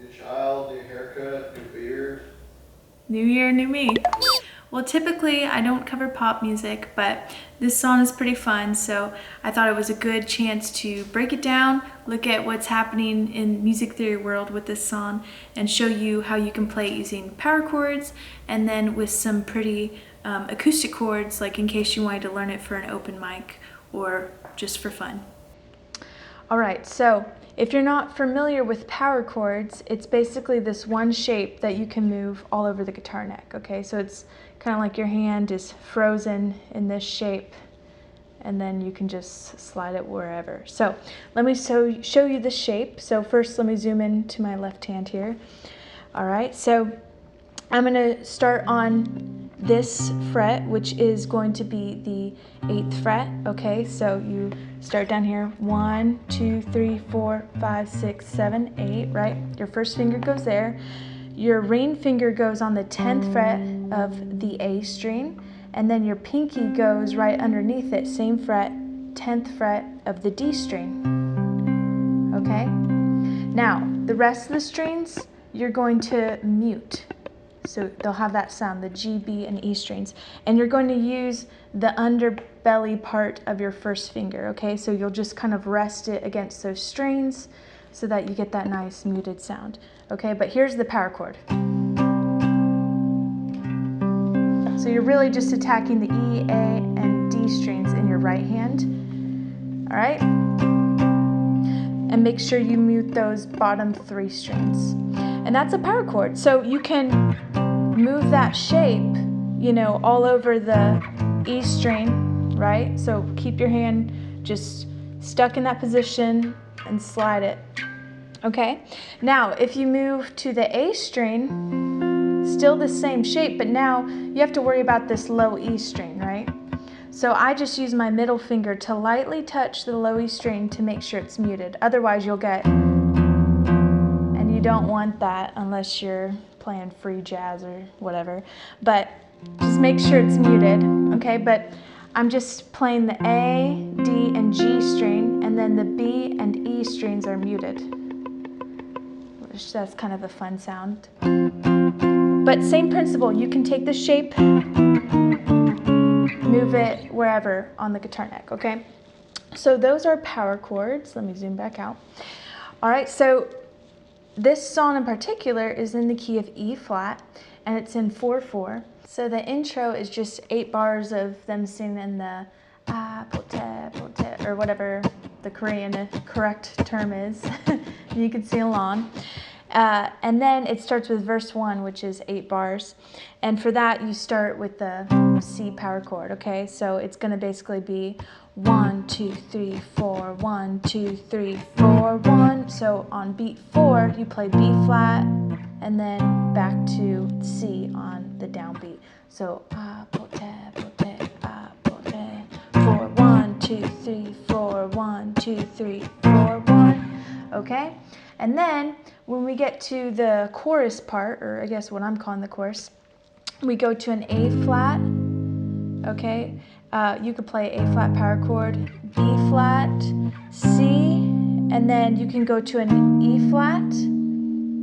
New child, new haircut, new beard. New year, new me. Well, typically I don't cover pop music, but this song is pretty fun, so I thought it was a good chance to break it down, look at what's happening in music theory world with this song, and show you how you can play it using power chords, and then with some pretty acoustic chords, like in case you wanted to learn it for an open mic or just for fun. All right, so if you're not familiar with power chords, it's basically this one shape that you can move all over the guitar neck, okay? So it's kind of like your hand is frozen in this shape, and then you can just slide it wherever. So let me show you the shape. So first let me zoom in to my left hand here. All right, so I'm gonna start on this fret, which is going to be the 8th fret, okay? So you start down here, 1, 2, 3, 4, 5, 6, 7, 8, right? Your first finger goes there. Your ring finger goes on the 10th fret of the A string, and then your pinky goes right underneath it, same fret, 10th fret of the D string, okay? Now, the rest of the strings, you're going to mute. So they'll have that sound, the G, B, and E strings. And you're going to use the underbelly part of your first finger, okay? So you'll just kind of rest it against those strings so that you get that nice muted sound, okay? But here's the power chord. So you're really just attacking the E, A, and D strings in your right hand, all right? And make sure you mute those bottom 3 strings. And that's a power chord. So you can move that shape, you know, all over the E string, right? So keep your hand just stuck in that position and slide it, okay? Now, if you move to the A string, still the same shape, but now you have to worry about this low E string, right? So I just use my middle finger to lightly touch the low E string to make sure it's muted. Otherwise you'll get, and you don't want that unless you're playing free jazz or whatever. But just make sure it's muted, okay? But I'm just playing the A, D, and G string, and then the B and E strings are muted. Which that's kind of a fun sound. But same principle, you can take the shape, move it wherever on the guitar neck, okay? So those are power chords. Let me zoom back out. All right, so this song in particular is in the key of E flat, and it's in 4/4. So the intro is just 8 bars of them singing the APT, or whatever the Korean correct term is. You can sing along. And then it starts with verse 1, which is 8 bars. And for that, you start with the C power chord, okay? So it's going to basically be 1, 2, 3, 4, 1, 2, 3, 4, 1. So on beat 4, you play B flat, and then back to C on the downbeat. So APT, 4, 1, 2, 3, 4, 1, 2, 3, 4, 1. Okay? And then when we get to the chorus part, or I guess what I'm calling the chorus, we go to an A flat, okay? You could play A flat power chord, B flat, C, and then you can go to an E flat,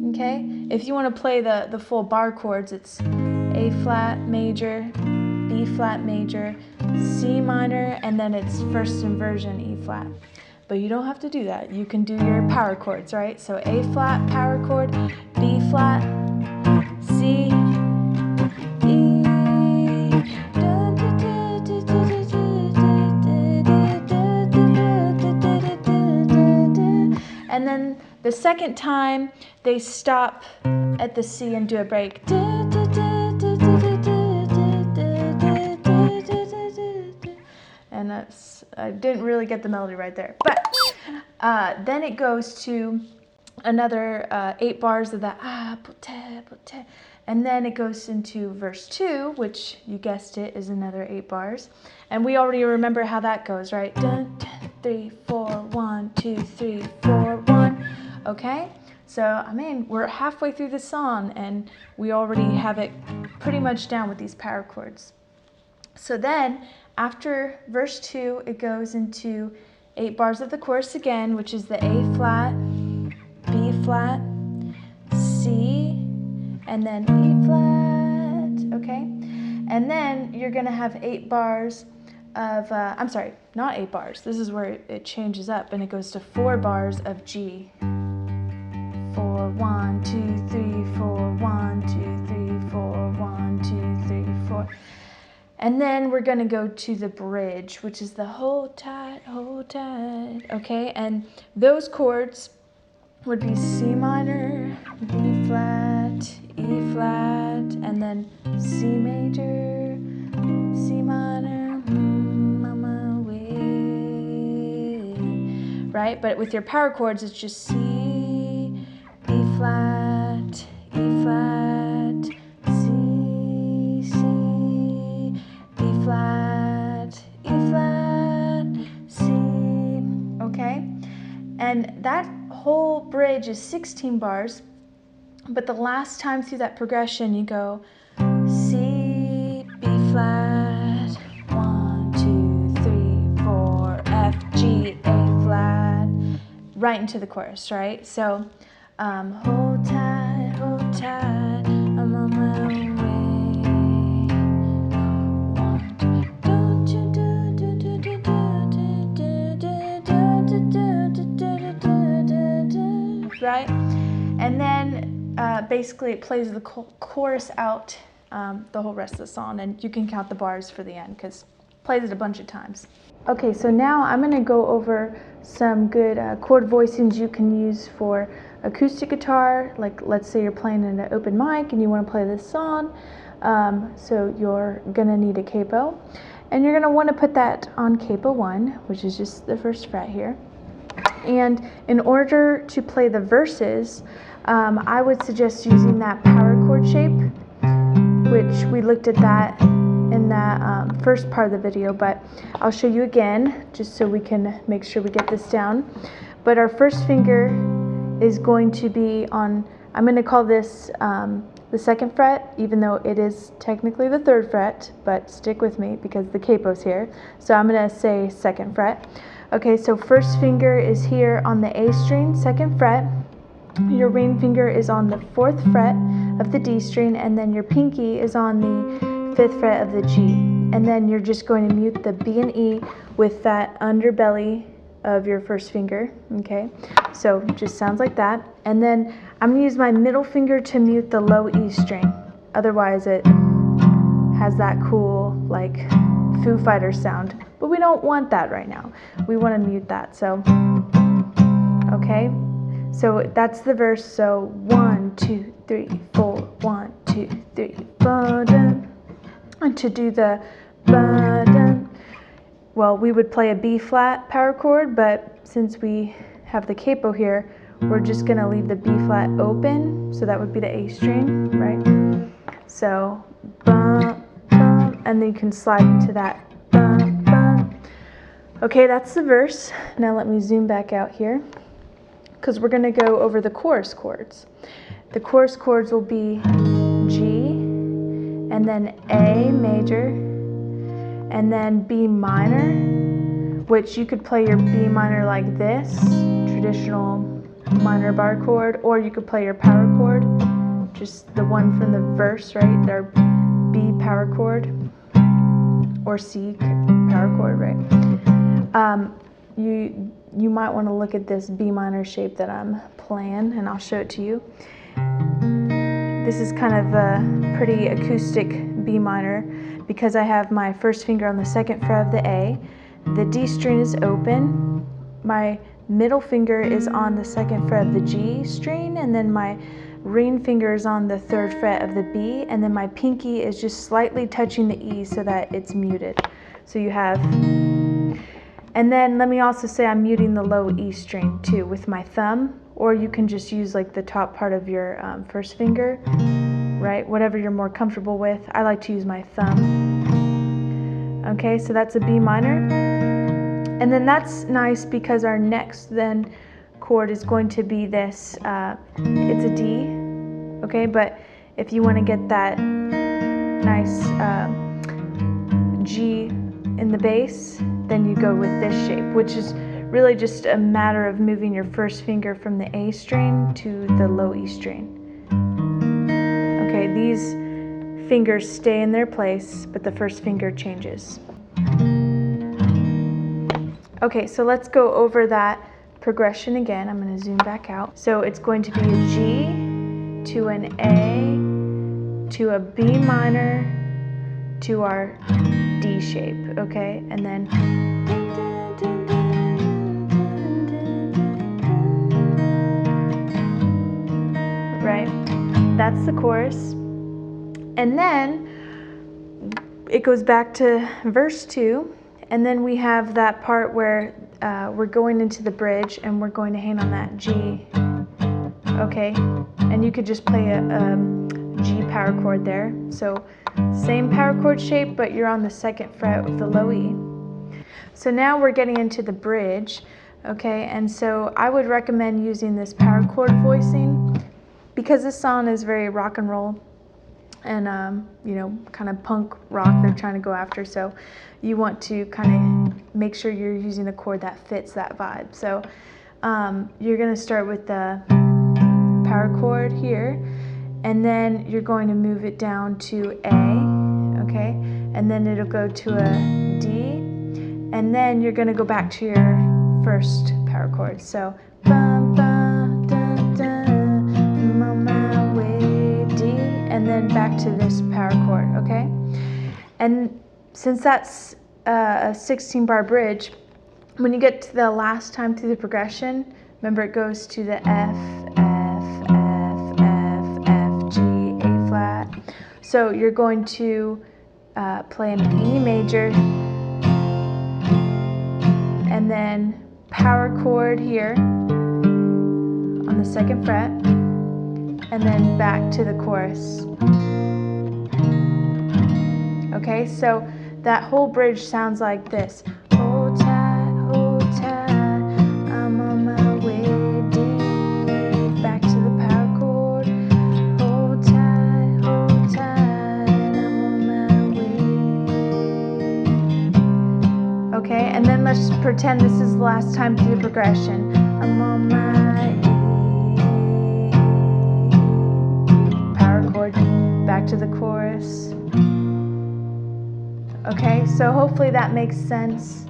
okay? If you want to play the full bar chords, it's A flat major, B flat major, C minor, and then it's first inversion E flat. But you don't have to do that. You can do your power chords, right? So A flat power chord, B flat, C, E, and then the second time they stop at the C and do a break. And I didn't really get the melody right there. But then it goes to another 8 bars of the APT, and then it goes into verse 2, which you guessed it is another 8 bars. And we already remember how that goes, right? Dun, dun, 3, 4, 1, 2, 3, 4, 1. Okay? So, I mean, we're halfway through the song, and we already have it pretty much down with these power chords. So then, after verse 2, it goes into 8 bars of the chorus again, which is the A flat, B flat, C, and then E flat, okay? And then you're gonna have 8 bars of, I'm sorry, not 8 bars. This is where it changes up and it goes to 4 bars of G. 4, 1, 2, 3, 4, 1, 2, 3, 4, 1, 2, 3, 4. And then we're gonna go to the bridge, which is the hold tight, okay? And those chords would be C minor, B flat, E flat, and then C major, C minor, mama way, right? But with your power chords, it's just C, B flat, E flat, C, C, B flat, E flat, C, okay? And that whole bridge is 16 bars, but the last time through that progression you go C, B flat, 1, 2, 3, 4, F, G, A flat, right into the chorus, right? So hold tight, I'm on my way. Right? And then basically it plays the chorus out the whole rest of the song, and you can count the bars for the end because it plays it a bunch of times. Okay, so now I'm going to go over some good chord voicings you can use for acoustic guitar. Like, let's say you're playing in an open mic and you want to play this song, so you're going to need a capo, and you're going to want to put that on capo 1, which is just the first fret here. And in order to play the verses, I would suggest using that power chord shape, which we looked at that in that first part of the video, but I'll show you again just so we can make sure we get this down. But our first finger is going to be on, I'm going to call this the 2nd fret, even though it is technically the 3rd fret, but stick with me because the capo's here. So I'm going to say 2nd fret. Okay, so first finger is here on the A string, 2nd fret. Your ring finger is on the 4th fret of the D string, and then your pinky is on the 5th fret of the G. And then you're just going to mute the B and E with that underbelly of your first finger, okay? So it just sounds like that. And then I'm going to use my middle finger to mute the low E string. Otherwise it has that cool, like, Foo Fighters sound. But we don't want that right now. We want to mute that, so, okay? So that's the verse, so 1, 2, 3, 4, 1, 2, 3, ba-dun. And to do the ba-dun, well, we would play a B flat power chord, but since we have the capo here, we're just going to leave the B flat open, so that would be the A string, right? So, ba, ba, and then you can slide into that. Ba, ba. Okay, that's the verse. Now let me zoom back out here, because we're going to go over the chorus chords. The chorus chords will be G, and then A major, and then B minor, which you could play your B minor like this, traditional minor bar chord, or you could play your power chord, just the one from the verse, right? Their B power chord, or C power chord, right? You might want to look at this B minor shape that I'm playing, and I'll show it to you. This is kind of a pretty acoustic B minor because I have my first finger on the 2nd fret of the A. The D string is open. My middle finger is on the 2nd fret of the G string, and then my ring finger is on the 3rd fret of the B, and then my pinky is just slightly touching the E so that it's muted. So you have, and then let me also say I'm muting the low E string too with my thumb, or you can just use like the top part of your first finger, right? Whatever you're more comfortable with. I like to use my thumb. Okay, so that's a B minor. And then that's nice because our next then chord is going to be this, it's a D, okay? But if you want to get that nice G in the bass, then you go with this shape, which is really just a matter of moving your first finger from the A string to the low E string. these fingers stay in their place, but the first finger changes. Okay, so let's go over that progression again. I'm going to zoom back out. So it's going to be a G to an A to a B minor to our D shape, okay? And then right? That's the chorus. And then it goes back to verse 2, and then we have that part where we're going into the bridge and we're going to hang on that G, okay? And you could just play a G power chord there. So same power chord shape, but you're on the 2nd fret of the low E. So now we're getting into the bridge, okay? And so I would recommend using this power chord voicing because this song is very rock and roll and you know, kind of punk rock they're trying to go after. So you want to kind of make sure you're using a chord that fits that vibe. So you're going to start with the power chord here, and then you're going to move it down to A, okay? And then it'll go to a D, and then you're going to go back to your first power chord. So bum, bum, dun, dun, I'm on my way, D, and then back to this power chord, okay? And since that's a 16-bar bridge, when you get to the last time through the progression, remember it goes to the F, F, F, F, F, G, A flat. So you're going to play an E major, and then power chord here on the 2nd fret, and then back to the chorus. Okay, so that whole bridge sounds like this. Hold tight, I'm on my way, D, back to the power chord. Hold tight, I'm on my way. Okay, and then let's pretend this is the last time through the progression. I'm on my E, power chord, back to the chorus. Okay, so hopefully that makes sense.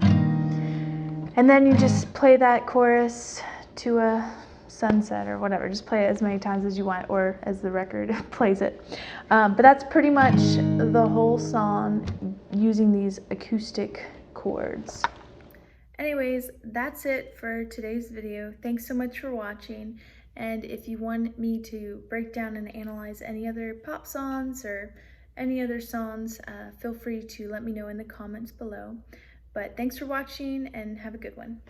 And then you just play that chorus to a sunset or whatever. Just play it as many times as you want, or as the record plays it. But that's pretty much the whole song using these acoustic chords. Anyways, that's it for today's video. Thanks so much for watching. And if you want me to break down and analyze any other pop songs or any other songs, feel free to let me know in the comments below. But thanks for watching and have a good one.